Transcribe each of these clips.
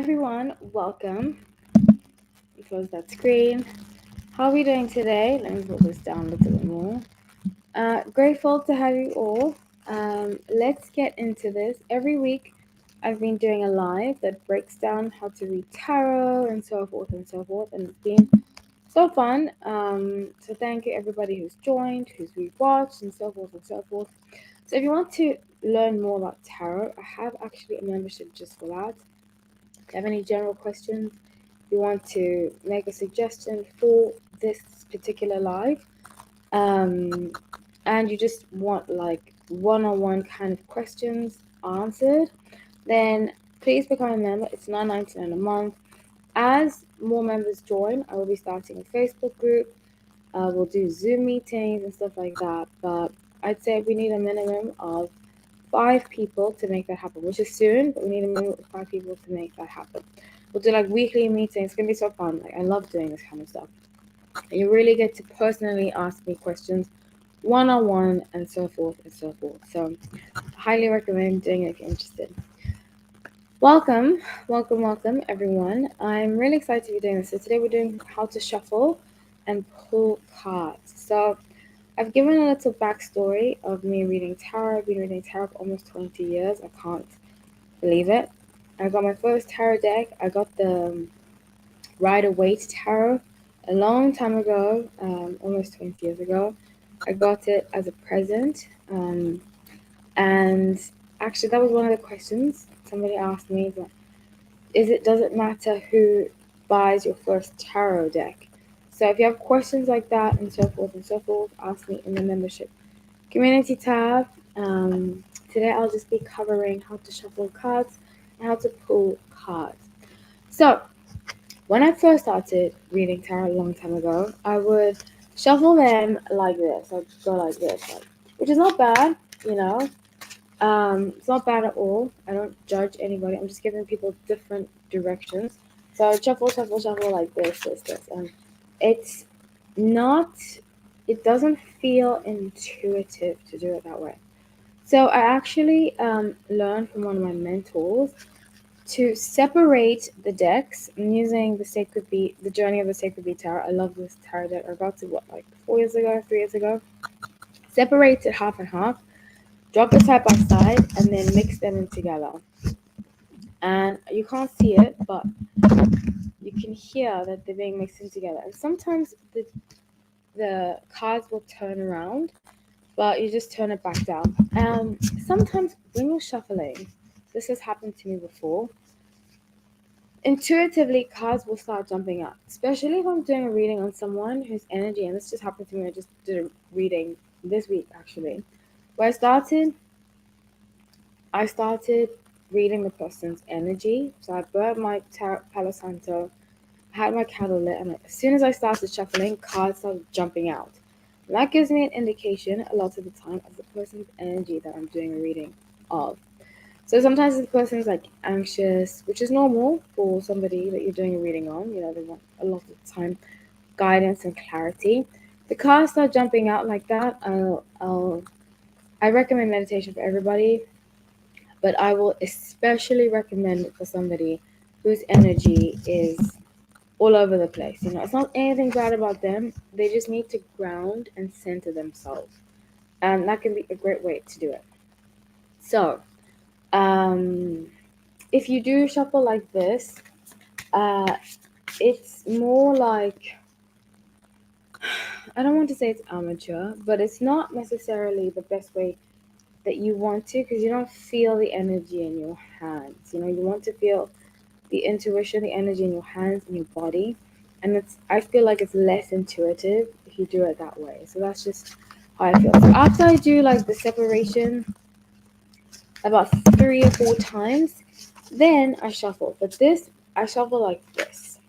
everyone, welcome. Close that screen. How are we doing today? Let me pull this down a little bit more. Grateful to have you all. Let's get into this. Every week, I've been doing a live that breaks down how to read tarot and so forth and so forth, and it's been so fun. So thank you everybody who's joined, who's rewatched, and so forth and so forth. So if you want to learn more about tarot, I have actually a membership just for that. If you have any general questions, you want to make a suggestion for this particular live, um, and you just want like one-on-one kind of questions answered, then please become a member. It's $9.99 a month. As more members join, I will be starting a Facebook group. We'll do Zoom meetings and stuff like that. But I'd say we need a minimum of 5 people to make that happen, which is soon, but we need a minimum of 5 people to make that happen. We'll do like weekly meetings. It's gonna be so fun. Like I love doing this kind of stuff. And you really get to personally ask me questions one on one and so forth and so forth. So I highly recommend doing it if you're interested. Welcome everyone. I'm really excited to be doing this. So today we're doing how to shuffle and pull cards. So I've given a little backstory of me reading tarot. I've been reading tarot for almost 20 years. I can't believe it. I got my first tarot deck. I got the Rider Waite Tarot a long time ago, almost 20 years ago. I got it as a present. And actually, that was one of the questions somebody asked me. Does it matter who buys your first tarot deck? So if you have questions like that and so forth, ask me in the membership community tab. Today I'll just be covering how to shuffle cards and how to pull cards. So when I first started reading tarot a long time ago, I would shuffle them like this. I'd go like this, which is not bad, you know. It's not bad at all. I don't judge anybody. I'm just giving people different directions. So I shuffle like this. And it's not, it doesn't feel intuitive to do it that way. So I actually learned from one of my mentors to separate the decks. I'm using the Sacred Beat, the Journey of the Sacred Beat Tarot. I love this tarot deck. I got it, like 4 years ago, 3 years ago. Separate it half and half, drop it side by side, and then mix them in together. And you can't see it, but you can hear that they're being mixed in together. And sometimes the cards will turn around, but you just turn it back down. Sometimes when you're shuffling, this has happened to me before, intuitively cards will start jumping out, especially if I'm doing a reading on someone whose energy, and this just happened to me. I just did a reading this week actually, where I started reading the person's energy. So I burnt my Palo Santo, had my candle lit, and as soon as I started shuffling, cards started jumping out. And that gives me an indication a lot of the time of the person's energy that I'm doing a reading of. So sometimes the person's like anxious, which is normal for somebody that you're doing a reading on. You know, they want a lot of the time guidance and clarity. The cards start jumping out like that. I recommend meditation for everybody, but I will especially recommend it for somebody whose energy is all over the place. You know, it's not anything bad about them. They just need to ground and center themselves, and that can be a great way to do it. So, um, if you do shuffle like this, uh, it's more like, I don't want to say it's amateur, but it's not necessarily the best way that you want to, because you don't feel the energy in your hands. You know, you want to feel the intuition, the energy in your hands and your body. And I feel like it's less intuitive if you do it that way. So that's just how I feel. So after I do like the separation about 3 or 4 times, then I shuffle. But this, I shuffle like this.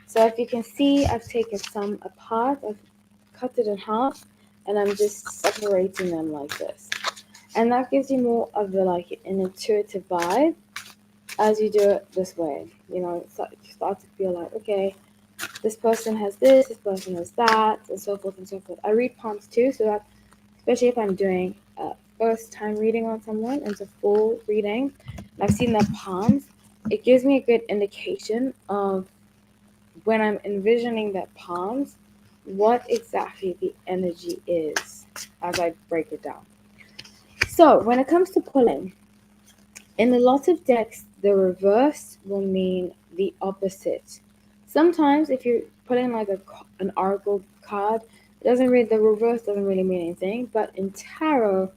So if you can see, I've taken some apart, I've cut it in half, and I'm just separating them like this. And that gives you more of the like an intuitive vibe as you do it this way. You know, you start to feel like, okay, this person has this person has that, and so forth and so forth. I read palms too, so that especially if I'm doing a first time reading on someone, and it's a full reading, and I've seen their palms, it gives me a good indication of when I'm envisioning that palms, what exactly the energy is as I break it down. So when it comes to pulling, in a lot of decks, the reverse will mean the opposite. Sometimes, if you're putting like an oracle card, it doesn't really, the reverse doesn't really mean anything. But in tarot,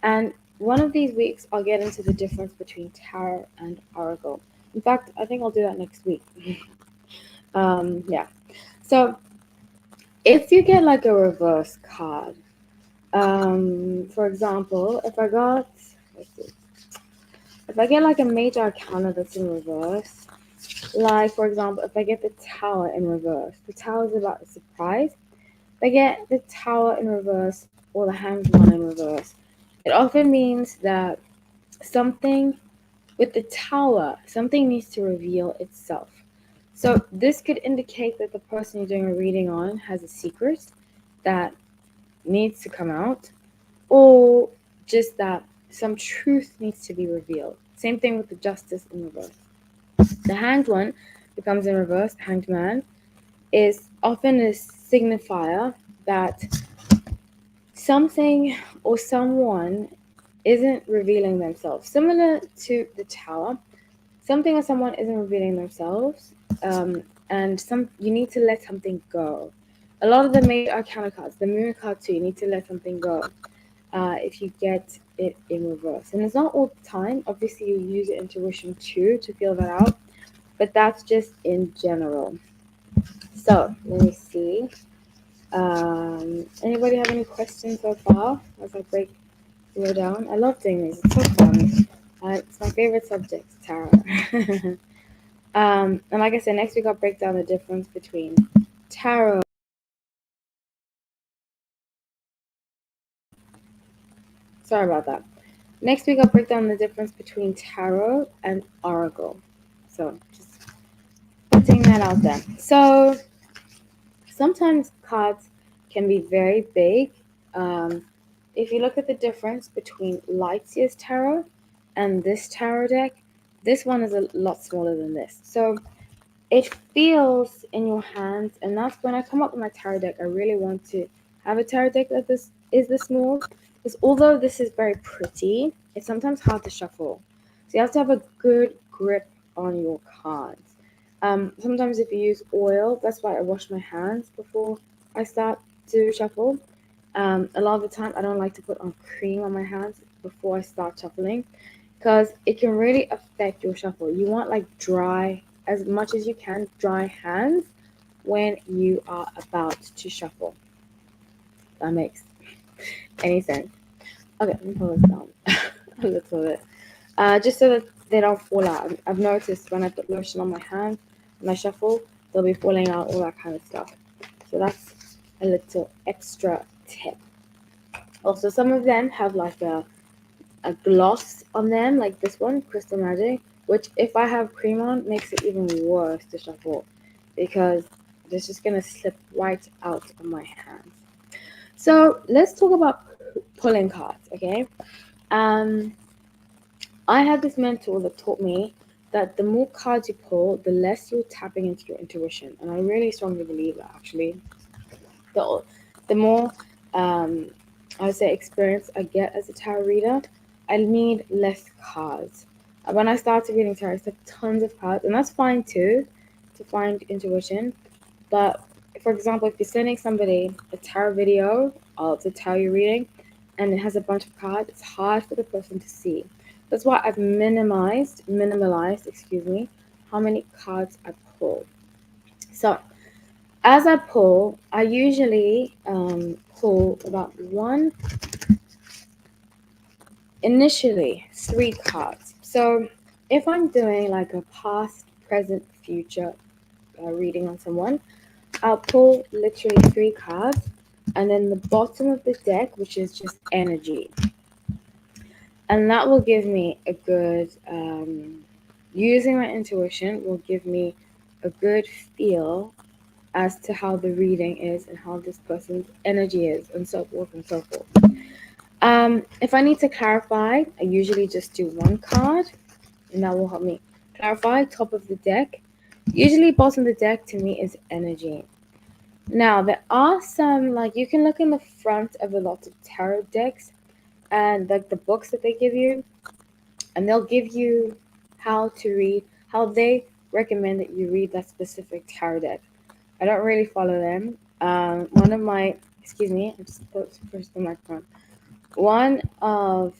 and one of these weeks, I'll get into the difference between tarot and oracle. In fact, I think I'll do that next week. Yeah. So if you get like a reverse card, for example, let's see, if I get like a major arcana that's in reverse, like for example, if I get the tower in reverse, the tower is about a surprise. If I get the tower in reverse or the hanged one in reverse, it often means that something with the tower, something needs to reveal itself. So this could indicate that the person you're doing a reading on has a secret that needs to come out, or just that some truth needs to be revealed. Same thing with the justice in reverse. The hanged one becomes in reverse, the hanged man, is often a signifier that something or someone isn't revealing themselves. Similar to the tower, something or someone isn't revealing themselves, and you need to let something go. A lot of the major arcana cards, the moon card too, you need to let something go. If you get it in reverse. And it's not all the time. Obviously, you use your intuition too to feel that out, but that's just in general. So let me see. Anybody have any questions so far as I break you down? I love doing this. It's so fun. It's my favorite subject, tarot. And like I said, next week I'll break down the difference between tarot. Sorry about that. Next week I'll break down the difference between tarot and oracle. So just putting that out there. So sometimes cards can be very big. Um, if you look at the difference between Lightyear's tarot and this tarot deck, this one is a lot smaller than this. So it feels in your hands, and that's when I come up with my tarot deck. I really want to have a tarot deck that this is this small, because although this is very pretty, it's sometimes hard to shuffle. So you have to have a good grip on your cards. Sometimes if you use oil, that's why I wash my hands before I start to shuffle. A lot of the time, I don't like to put on cream on my hands before I start shuffling, because it can really affect your shuffle. You want like dry, as much as you can, dry hands when you are about to shuffle. That makes any sense. Okay, let me pull this down a little bit. Just so that they don't fall out. I've noticed when I put lotion on my hands, when I shuffle, they'll be falling out, all that kind of stuff. So that's a little extra tip. Also, some of them have like a gloss on them, like this one, Crystal Magic, which if I have cream on, makes it even worse to shuffle because it's just gonna slip right out of my hands. So let's talk about pulling cards, okay? Um, I had this mentor that taught me that the more cards you pull, the less you're tapping into your intuition, and I really strongly believe that actually. The more I would say experience I get as a tarot reader, I need less cards. When I started reading tarot, I took tons of cards, and that's fine too, to find intuition. But for example, if you're sending somebody a tarot video or to tarot you're reading, and it has a bunch of cards, it's hard for the person to see. That's why I've minimalized, excuse me, how many cards I pull. So as I pull, I usually pull about initially 3 cards. So if I'm doing like a past, present, future reading on someone, I'll pull literally 3 cards, and then the bottom of the deck, which is just energy. And that will give me a good, using my intuition will give me a good feel as to how the reading is and how this person's energy is, and so forth and so forth. If I need to clarify, I usually just do 1 card, and that will help me clarify, top of the deck. Usually, bottom of the deck to me is energy. Now, there are some, like, you can look in the front of a lot of tarot decks and like the books that they give you, and they'll give you how to read, how they recommend that you read that specific tarot deck. I don't really follow them. One of my, excuse me, I'm just supposed to push the microphone. One of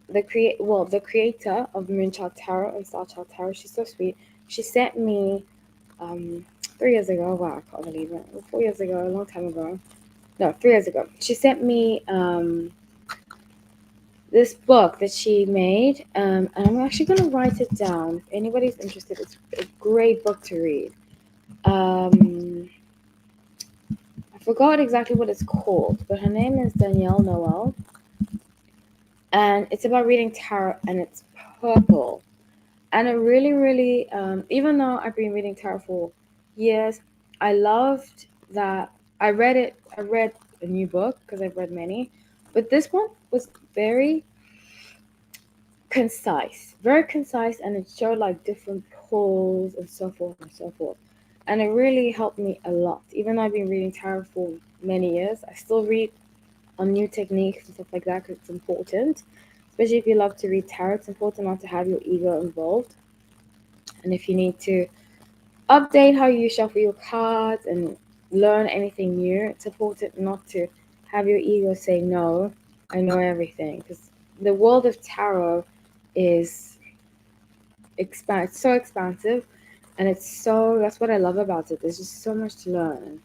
the creator of Moonchild Tarot and Starchild Tarot, she's so sweet. She sent me 3 years ago. Wow, I can't believe it. 4 years ago, a long time ago. No, 3 years ago. She sent me this book that she made, and I'm actually gonna write it down. If anybody's interested, it's a great book to read. I forgot exactly what it's called, but her name is Danielle Noel, and it's about reading tarot, and it's purple. And it really, really, even though I've been reading tarot for years, I loved that. I read a new book because I've read many, but this one was very concise, and it showed like different pulls and so forth and so forth. And it really helped me a lot. Even though I've been reading tarot for many years, I still read on new techniques and stuff like that because it's important. Especially if you love to read tarot, it's important not to have your ego involved. And if you need to update how you shuffle your cards and learn anything new, it's important not to have your ego say, no, I know everything. Because the world of tarot is so expansive, and that's what I love about it. There's just so much to learn.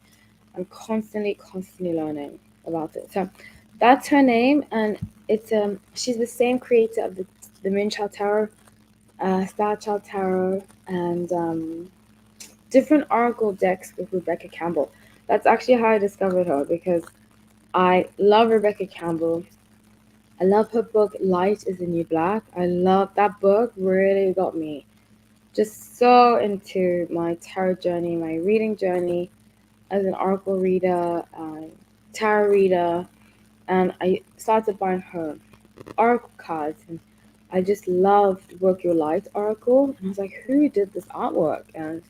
I'm constantly learning about it. So that's her name, and it's she's the same creator of the Moonchild Tarot, Starchild Tarot, and different oracle decks with Rebecca Campbell. That's actually how I discovered her, because I love Rebecca Campbell. I love her book Light is the New Black. I love that book, really got me just so into my tarot journey, my reading journey as an oracle reader, tarot reader, and I started buying her oracle cards, and I just loved Work Your Light Oracle, and I was like, who did this artwork? And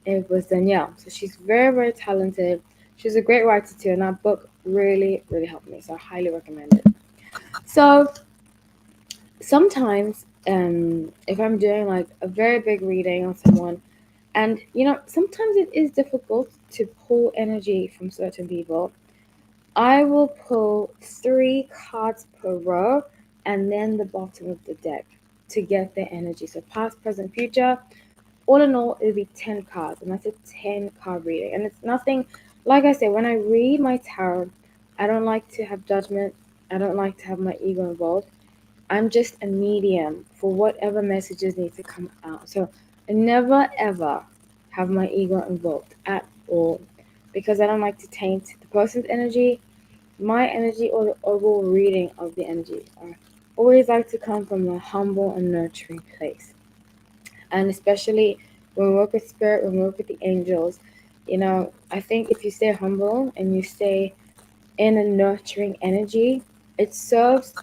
it was Danielle. So she's very, very talented. She's a great writer too, and that book really, really helped me. So I highly recommend it. So sometimes, if I'm doing like a very big reading on someone, and sometimes it is difficult to pull energy from certain people, I will pull 3 cards per row and then the bottom of the deck to get their energy. So past, present, future. All in all, it'll be 10 cards, and that's a 10-card reading. And it's nothing, like I said, when I read my tarot, I don't like to have judgment. I don't like to have my ego involved. I'm just a medium for whatever messages need to come out. So I never ever have my ego involved at all, because I don't like to taint the person's energy, my energy, or the overall reading of the energy. I always like to come from a humble and nurturing place. And especially when we work with spirit, when we work with the angels, I think if you stay humble and you stay in a nurturing energy, it serves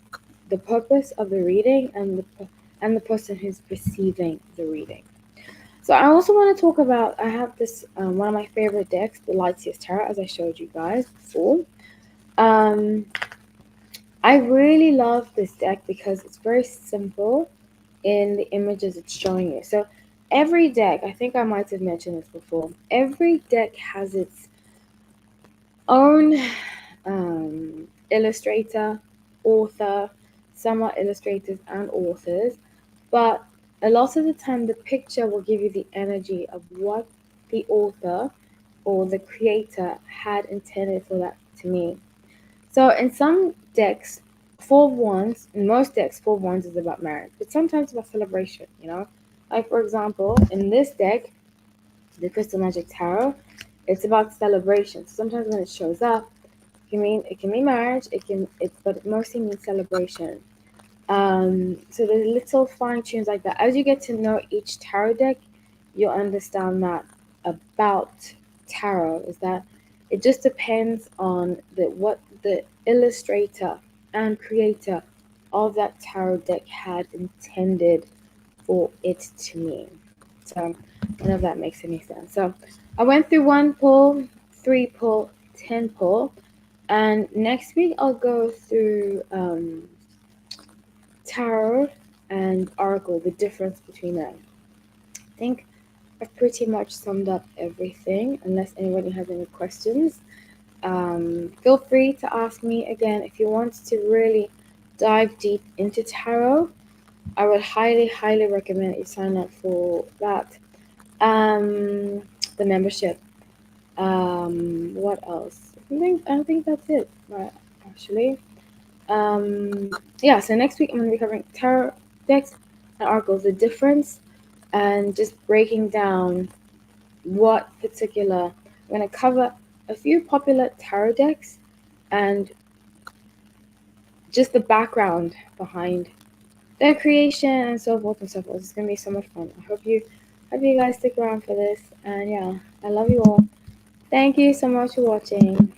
the purpose of the reading and the person who's receiving the reading. So I also want to talk about, I have this one of my favorite decks, the Lightseers Tarot, as I showed you guys before. um I really love this deck because it's very simple in the images it's showing you. So every deck, I think I might have mentioned this before, every deck has its own illustrator, author. Some are illustrators and authors, but a lot of the time the picture will give you the energy of what the author or the creator had intended for that to mean. So in some decks, Four of Wands, in most decks, Four of Wands is about marriage, but sometimes about celebration. Like for example, in this deck, the Crystal Magic Tarot, it's about celebration. So sometimes when it shows up, it can be marriage, but it mostly means celebration. So there's little fine tunes like that. As you get to know each tarot deck, you'll understand that about tarot is that it just depends on what the illustrator and creator of that tarot deck had intended for it to mean. none of that makes any sense. So I went through 1 pull, 3 pull, 10 pull, and next week I'll go through tarot and oracle, the difference between them. I think I've pretty much summed up everything, unless anybody has any questions. Feel free to ask me again if you want to really dive deep into tarot. I would highly, highly recommend you sign up for that. The membership. What else? I think that's it. Right, actually. Yeah. So next week I'm gonna be covering tarot decks and oracles, the difference, and just breaking down what particular. I'm gonna cover a few popular tarot decks and just the background behind their creation and so forth and so forth. It's gonna be so much fun. I hope you guys stick around for this. And yeah, I love you all. Thank you so much for watching.